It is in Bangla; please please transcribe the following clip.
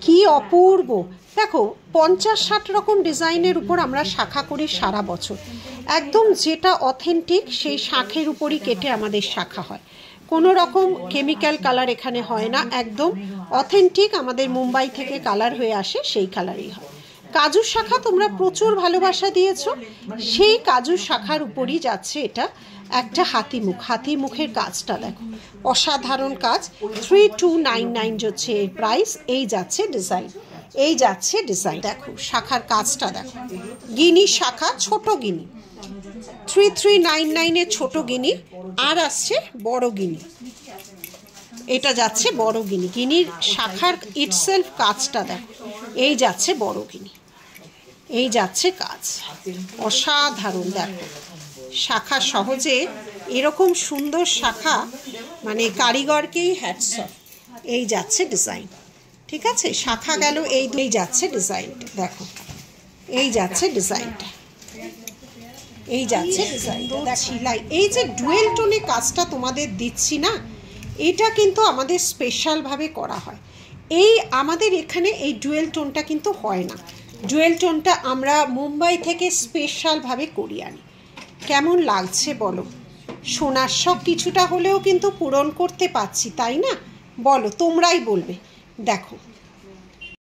কি অপূর্ব! দেখো 50-60 রকম ডিজাইনের উপর আমরা শাখা করি সারা বছর। একদম যেটা অথেন্টিক সেই শাঁখের উপরই কেটে আমাদের শাখা হয়। কোনো রকম কেমিক্যাল কালার এখানে হয় না, একদম অথেন্টিক আমাদের মুম্বাই থেকে কালার হয়ে আসে সেই কালারই হয়। কাজুর শাখা তোমরা প্রচুর ভালোবাসা দিয়েছো, সেই কাজুর শাখার উপরই যাচ্ছে এটা একটা হাতিমুখের কাজটা দেখো, অসাধারণ কাজ। 3299 হচ্ছে এর প্রাইস। এই যাচ্ছে ডিজাইন, দেখো শাখার কাজটা দেখো, গিনি শাখা, ছোট গিনি, 3399 এর ছোট গিনি, আর আসছে বড় গিনি। এটা যাচ্ছে বড় গিনি, গিনির শাখার ইটসেলফ কাজটা দেখো। এই যাচ্ছে বড় গিনি, এই যাচ্ছে কাজ, অসাধারণ। দেখো শাখা সহজে এরকম সুন্দর শাখা, মানে কারিগরকেই হ্যাটস অফ। এই যাচ্ছে ডিজাইন, ঠিক আছে, শাখা গেল, এই যাচ্ছে ডিজাইনটা দেখো, এই যাচ্ছে ডিজাইনটা, এই যাচ্ছে ডিজাইনটা ছিলাই। এই যে ডুয়েল টোনে কাজটা তোমাদের দিচ্ছি না, এটা কিন্তু আমাদের স্পেশালভাবে করা হয়। এই আমাদের এখানে এই ডুয়েল টোনটা কিন্তু হয় না। ডুয়েল টোনটা আমরা মুম্বাই থেকে স্পেশালভাবে করিয়ে আনি। কেমন লাগছে বলো? সোনার শখ কিছুটা হলেও কিন্তু পূরণ করতে পারছি, তাই না? বলো, তোমরাই বলবে। দেখো